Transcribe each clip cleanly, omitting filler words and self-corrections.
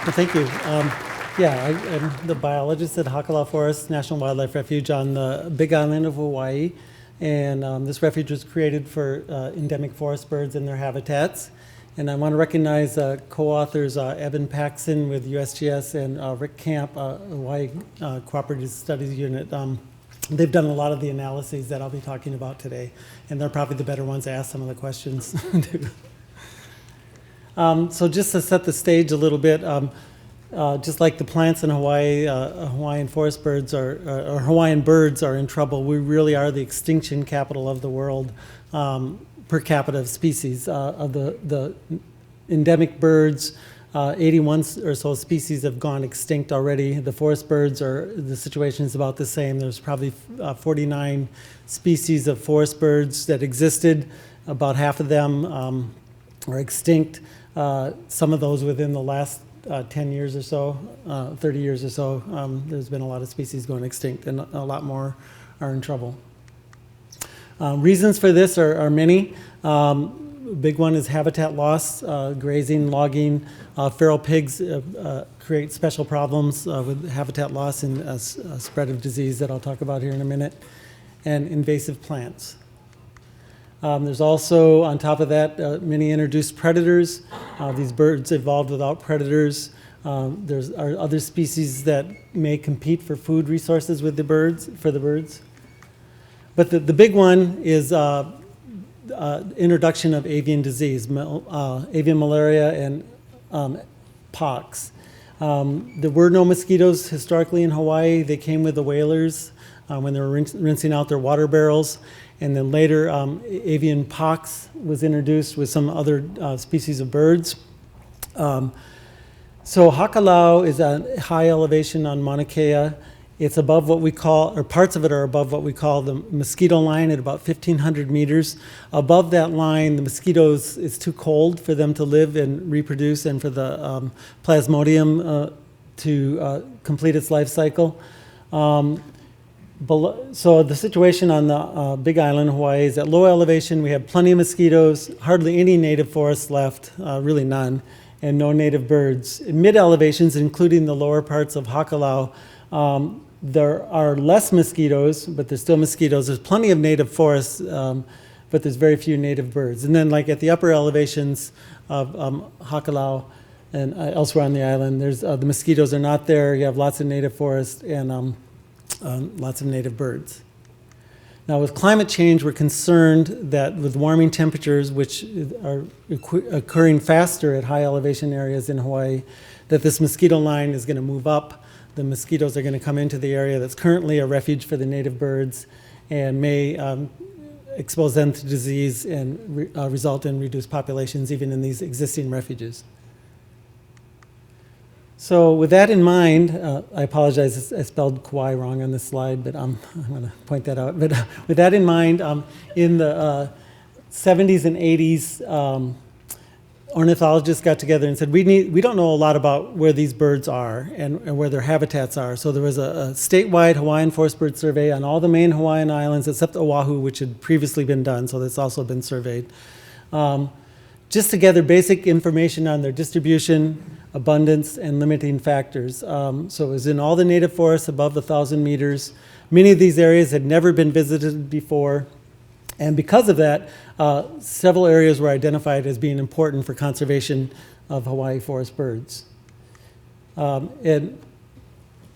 Well, thank you. I'm the biologist at Hakalau Forest National Wildlife Refuge on the Big Island of Hawaii. And this refuge was created for endemic forest birds and their habitats. And I want to recognize co-authors Evan Paxson with USGS and Rick Camp, Hawaii Cooperative Studies Unit. They've done a lot of the analyses that I'll be talking about today. And they're probably the better ones to ask some of the questions. So just to set the stage a little bit, just like the plants in Hawaii, Hawaiian forest birds or Hawaiian birds are in trouble. We really are the extinction capital of the world per capita of species. Of the endemic birds, 81 or so species have gone extinct already. The forest birds the situation is about the same. There's probably 49 species of forest birds that existed. About half of them are extinct. Some of those within the last 10 years or so, 30 years or so, there's been a lot of species going extinct, and a lot more are in trouble. Reasons for this are many. Big one is habitat loss, grazing, logging. Feral pigs create special problems with habitat loss and spread of disease that I'll talk about here in a minute, and invasive plants. There's also, on top of that, many introduced predators. These birds evolved without predators. There are other species that may compete for food resources with the birds. But the big one is introduction of avian disease, avian malaria and pox. There were no mosquitoes historically in Hawaii. They came with the whalers when they were rinsing out their water barrels. And then later, avian pox was introduced with some other species of birds. So Hakalau is at high elevation on Mauna Kea. It's above what we call, or parts of it are above what we call the mosquito line at about 1,500 meters. Above that line, the mosquitoes, it's too cold for them to live and reproduce and for the plasmodium to complete its life cycle. So the situation on the Big Island, Hawaii, is at low elevation. We have plenty of mosquitoes, hardly any native forests left, really none, and no native birds. In mid-elevations, including the lower parts of Hakalau, there are less mosquitoes, but there's still mosquitoes. There's plenty of native forests, but there's very few native birds. And then like at the upper elevations of Hakalau and elsewhere on the island, there's the mosquitoes are not there. You have lots of native forests and lots of native birds. Now with climate change, we're concerned that with warming temperatures, which are occurring faster at high elevation areas in Hawaii, that this mosquito line is going to move up. The mosquitoes are going to come into the area that's currently a refuge for the native birds and may expose them to disease and result in reduced populations even in these existing refuges. So with that in mind, I apologize, I spelled Kauai wrong on this slide, but I'm going to point that out. But with that in mind, in the 70s and 80s, ornithologists got together and said, we don't know a lot about where these birds are and where their habitats are. So there was a statewide Hawaiian forest bird survey on all the main Hawaiian islands except Oahu, which had previously been done, so that's also been surveyed. Just to gather basic information on their distribution, abundance, and limiting factors. So it was in all the native forests above 1,000 meters. Many of these areas had never been visited before. And because of that, several areas were identified as being important for conservation of Hawaii forest birds. And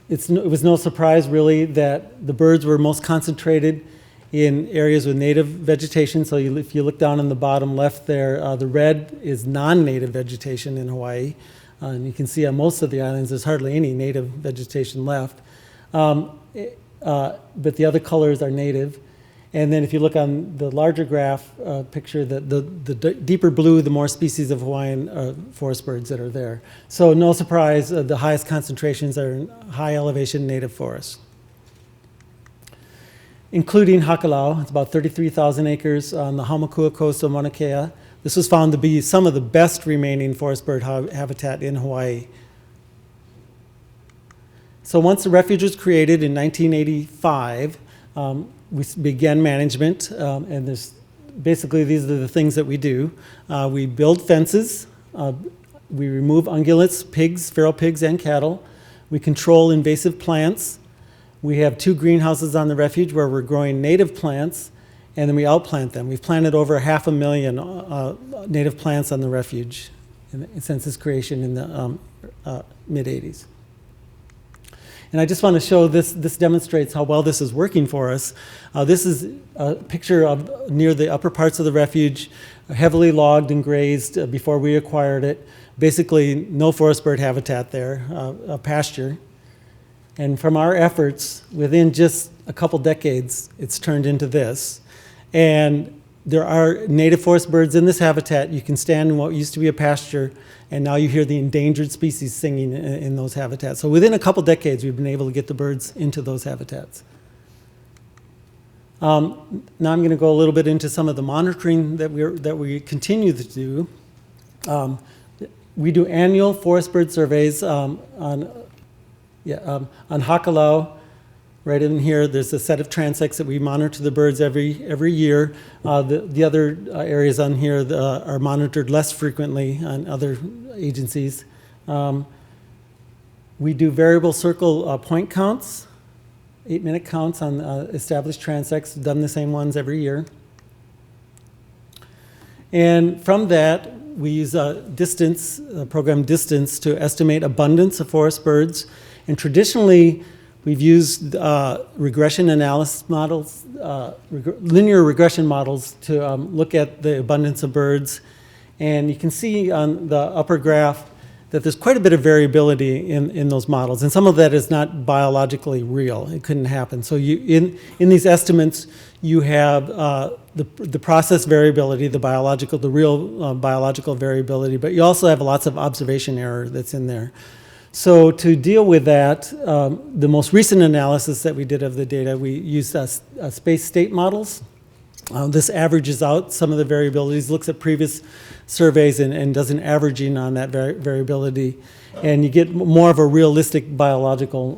it was no surprise, really, that the birds were most concentrated in areas with native vegetation. So if you look down in the bottom left there, the red is non-native vegetation in Hawaii. And you can see on most of the islands, there's hardly any native vegetation left. But the other colors are native. And then if you look on the larger graph picture, the deeper blue, the more species of Hawaiian forest birds that are there. So no surprise, the highest concentrations are in high elevation native forests, including Hakalau. It's about 33,000 acres on the Hamakua coast of Mauna Kea. This was found to be some of the best remaining forest bird habitat in Hawaii. So once the refuge was created in 1985, we began management, and there's basically these are the things that we do. We build fences, we remove ungulates, pigs, feral pigs, and cattle. We control invasive plants. We have 2 greenhouses on the refuge where we're growing native plants, and then we outplant them. We've planted over 500,000 native plants on the refuge since its creation in the mid-'80s. And I just want to show this demonstrates how well this is working for us. This is a picture of near the upper parts of the refuge, heavily logged and grazed before we acquired it. Basically, no forest bird habitat there, a pasture. And from our efforts, within just a couple decades, it's turned into this. And there are native forest birds in this habitat. You can stand in what used to be a pasture, and now you hear the endangered species singing in those habitats. So within a couple decades, we've been able to get the birds into those habitats. Now I'm going to go a little bit into some of the monitoring that we continue to do. We do annual forest bird surveys on Hakalau. Right in here, there's a set of transects that we monitor the birds every year. The other areas on here are monitored less frequently on other agencies. We do variable circle point counts, 8-minute counts on established transects, done the same ones every year. And from that, we use program distance to estimate abundance of forest birds. And traditionally, we've used regression analysis models, linear regression models to look at the abundance of birds. And you can see on the upper graph that there's quite a bit of variability in those models. And some of that is not biologically real. It couldn't happen. So in these estimates, you have the process variability, the real biological variability, but you also have lots of observation error that's in there. So to deal with that, the most recent analysis that we did of the data, we used space state models. This averages out some of the variabilities, looks at previous surveys and does an averaging on that variability. And you get more of a realistic biological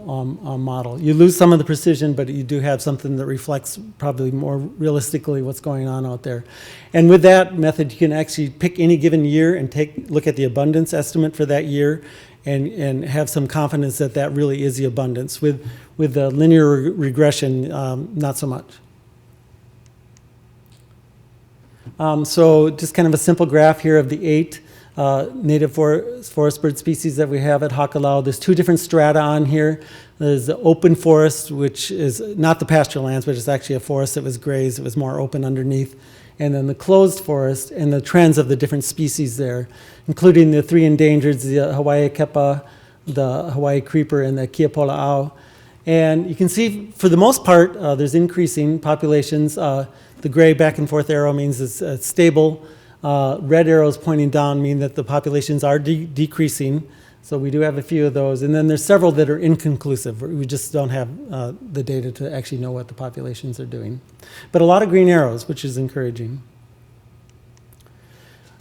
model. You lose some of the precision, but you do have something that reflects probably more realistically what's going on out there. And with that method, you can actually pick any given year and look at the abundance estimate for that year and have some confidence that that really is the abundance. With the linear regression, not so much. So just kind of a simple graph here of the 8 native forest bird species that we have at Hakalau. There's 2 different strata on here. There's the open forest, which is not the pasture lands, but it's actually a forest that was grazed. It was more open underneath. And then the closed forest and the trends of the different species there, including the 3 endangered, the Hawaii kepa, the Hawaii creeper, and the kiapola'au. And you can see, for the most part, there's increasing populations. The gray back and forth arrow means it's stable. Red arrows pointing down mean that the populations are decreasing. So we do have a few of those. And then there's several that are inconclusive. We just don't have the data to actually know what the populations are doing. But a lot of green arrows, which is encouraging.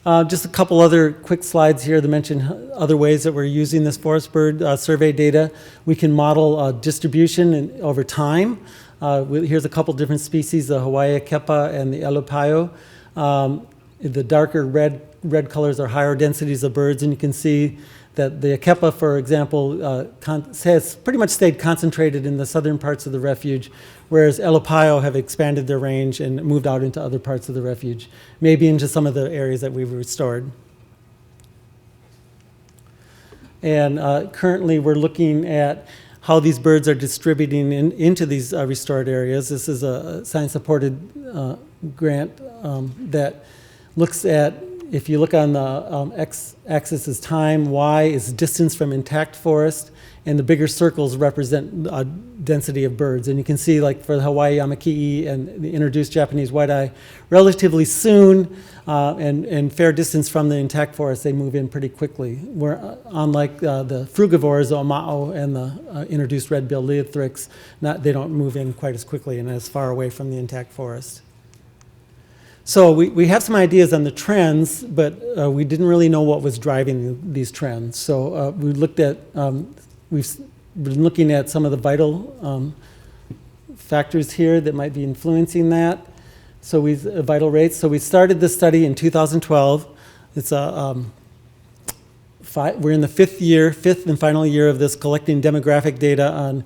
Just a couple other quick slides here to mention other ways that we're using this forest bird survey data. We can model distribution over time. Here's a couple different species, the Hawaii kepa and the elupayo. The darker red colors are higher densities of birds, and you can see that the kepa, for example, has pretty much stayed concentrated in the southern parts of the refuge, whereas elupayo have expanded their range and moved out into other parts of the refuge, maybe into some of the areas that we've restored. And currently we're looking at how these birds are distributing into these restored areas. This is a science-supported grant that looks at, if you look on the x-axis is time, y is distance from intact forest, and the bigger circles represent density of birds. And you can see, like for the Hawaii yamaki'i and the introduced Japanese white-eye, relatively soon and fair distance from the intact forest, they move in pretty quickly. Where unlike the frugivores, the oma'o and the introduced red-billed leothrix, they don't move in quite as quickly and as far away from the intact forest. So we have some ideas on the trends, but we didn't really know what was driving these trends. So we looked at, we've been looking at some of the vital factors here that might be influencing that. So vital rates. So we started this study in 2012. It's a we're in the fifth and final year of this, collecting demographic data on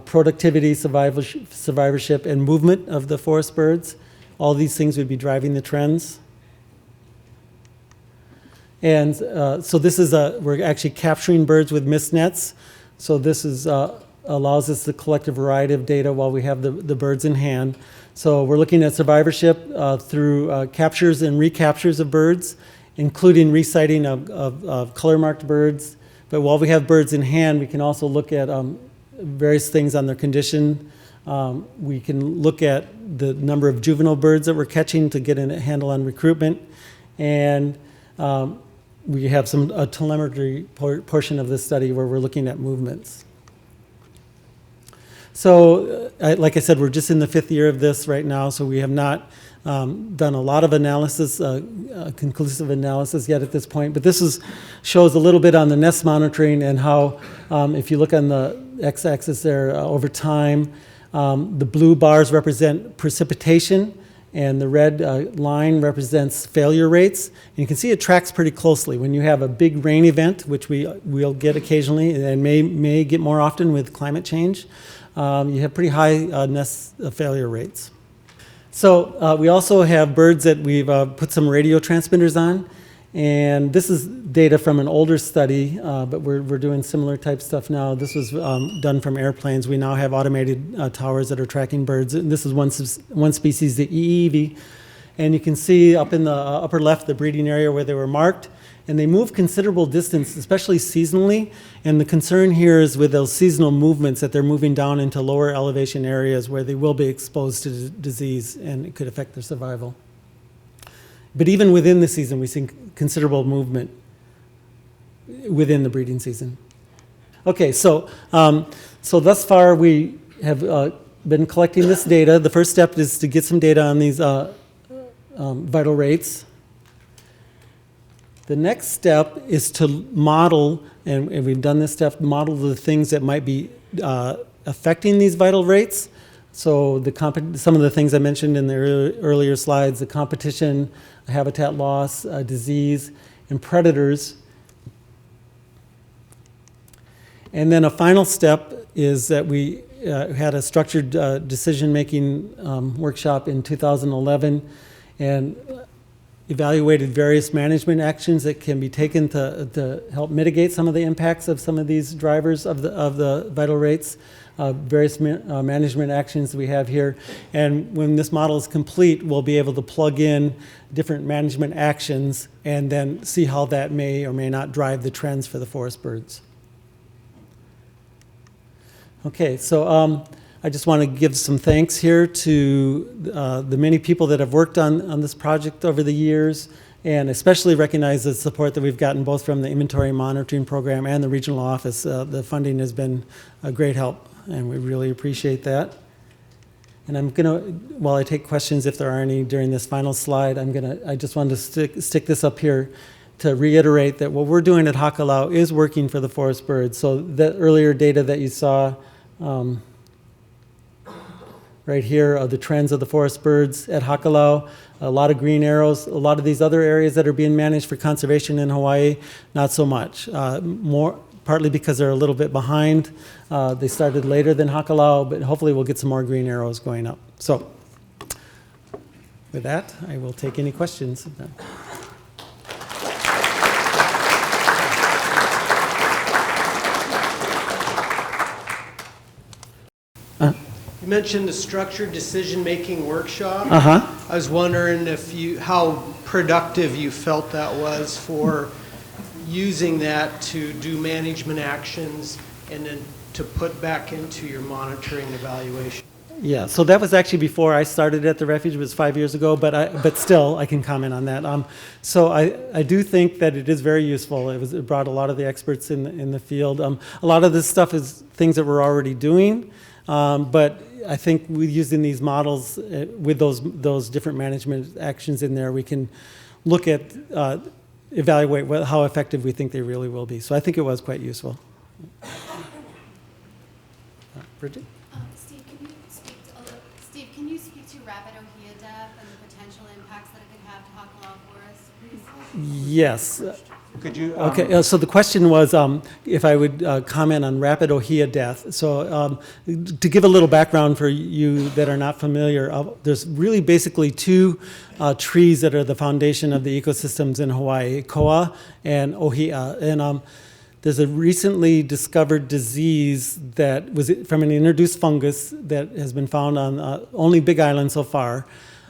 productivity, survivorship, and movement of the forest birds. All these things would be driving the trends. And so this is we're actually capturing birds with mist nets. So this is allows us to collect a variety of data while we have the birds in hand. So we're looking at survivorship through captures and recaptures of birds, including resighting of color-marked birds. But while we have birds in hand, we can also look at various things on their condition. We can look at the number of juvenile birds that we're catching to get a handle on recruitment. And we have a telemetry portion of this study where we're looking at movements. So, like I said, we're just in the fifth year of this right now, so we have not done a lot of analysis, conclusive analysis yet at this point. But this shows a little bit on the nest monitoring and how, if you look on the x-axis there, over time, the blue bars represent precipitation, and the red line represents failure rates. And you can see it tracks pretty closely. When you have a big rain event, which we'll get occasionally and may get more often with climate change, you have pretty high nest failure rates. So we also have birds that we've put some radio transmitters on. And this is data from an older study, but we're doing similar type stuff now. This was done from airplanes. We now have automated towers that are tracking birds. And this is one species, the EEV. And you can see up in the upper left the breeding area where they were marked. And they move considerable distance, especially seasonally. And the concern here is with those seasonal movements that they're moving down into lower elevation areas where they will be exposed to disease and it could affect their survival. But even within the season, we see considerable movement within the breeding season. Okay, so thus far we have been collecting this data. The first step is to get some data on these vital rates. The next step is to model, and we've done this step, model the things that might be affecting these vital rates. So some of the things I mentioned in the earlier slides, the competition, habitat loss, disease, and predators. And then a final step is that we had a structured decision-making workshop in 2011 and evaluated various management actions that can be taken to help mitigate some of the impacts of some of these drivers of the vital rates. Various management actions we have here. And when this model is complete, we'll be able to plug in different management actions and then see how that may or may not drive the trends for the forest birds. Okay, so I just want to give some thanks here to the many people that have worked on this project over the years, and especially recognize the support that we've gotten both from the inventory monitoring program and the regional office. The funding has been a great help, and we really appreciate that. And I'm gonna, while I take questions, if there are any during this final slide, I just wanted to stick this up here to reiterate that what we're doing at Hakalau is working for the forest birds. So the earlier data that you saw right here of the trends of the forest birds at Hakalau, a lot of green arrows. A lot of these other areas that are being managed for conservation in Hawaii, not so much. Partly because they're a little bit behind. They started later than Hakalau, but hopefully we'll get some more green arrows going up. So with that, I will take any questions. You mentioned a structured decision-making workshop. Uh-huh. I was wondering how productive you felt that was for using that to do management actions and then to put back into your monitoring evaluation. Yeah, so that was actually before I started at the refuge. It was 5 years ago, but still I can comment on that. So I do think that it is very useful. It brought a lot of the experts in the field. A lot of this stuff is things that we're already doing, but I think using these models with those different management actions in there, we can look at evaluate how effective we think they really will be. So I think it was quite useful. Bridget? Steve, can you speak to rapid ohia death and the potential impacts that it could have to Hakalau Forest, please? Yes. Could you? Okay, so the question was if I would comment on rapid ohia death. So to give a little background for you that are not familiar, there's really basically two trees that are the foundation of the ecosystems in Hawaii, koa and ohia. And there's a recently discovered disease that was from an introduced fungus that has been found on only Big Island so far.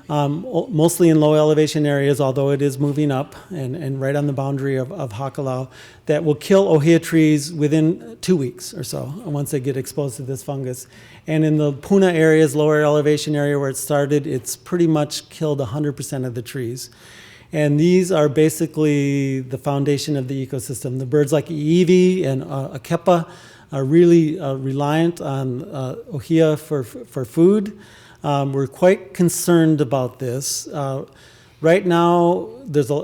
Mostly in low elevation areas, although it is moving up and right on the boundary of Hakalau, that will kill ohia trees within 2 weeks or so once they get exposed to this fungus. And in the Puna areas, lower elevation area where it started, it's pretty much killed 100% of the trees. And these are basically the foundation of the ecosystem. The birds like iiwi and akepa are really reliant on ohia for food. We're quite concerned about this. Right now,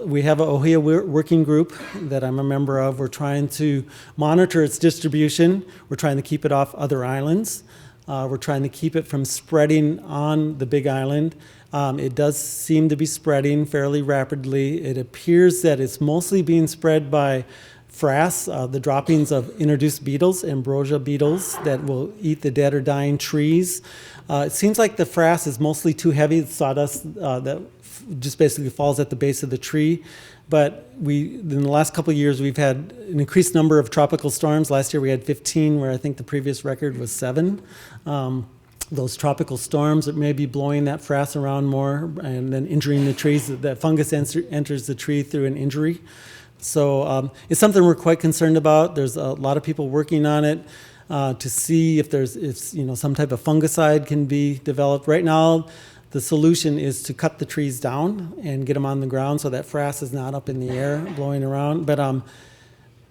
we have an ohia working group that I'm a member of. We're trying to monitor its distribution. We're trying to keep it off other islands. We're trying to keep it from spreading on the Big Island. It does seem to be spreading fairly rapidly. It appears that it's mostly being spread by frass, the droppings of introduced beetles, ambrosia beetles, that will eat the dead or dying trees. It seems like the frass is mostly too heavy, it's sawdust that just basically falls at the base of the tree. But in the last couple of years, we've had an increased number of tropical storms. Last year we had 15, where I think the previous record was 7. Those tropical storms that may be blowing that frass around more and then injuring the trees. That fungus enters the tree through an injury. So it's something we're quite concerned about. There's a lot of people working on it to see if some type of fungicide can be developed. Right now, the solution is to cut the trees down and get them on the ground so that frass is not up in the air blowing around. But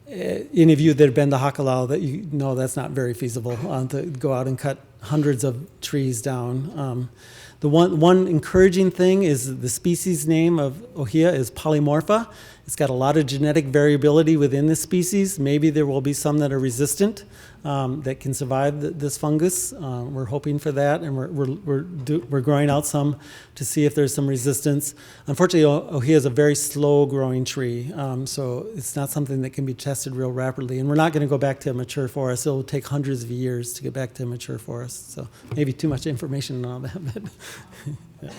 any of you that have been to Hakalau, that you know that's not very feasible to go out and cut hundreds of trees down. The one encouraging thing is the species name of ohia is polymorpha. It's got a lot of genetic variability within the species. Maybe there will be some that are resistant that can survive this fungus. We're hoping for that, and we're growing out some to see if there's some resistance. Unfortunately, ohia is a very slow-growing tree, so it's not something that can be tested real rapidly. And we're not going to go back to a mature forest. It'll take hundreds of years to get back to a mature forest. So maybe too much information on all that. But yeah.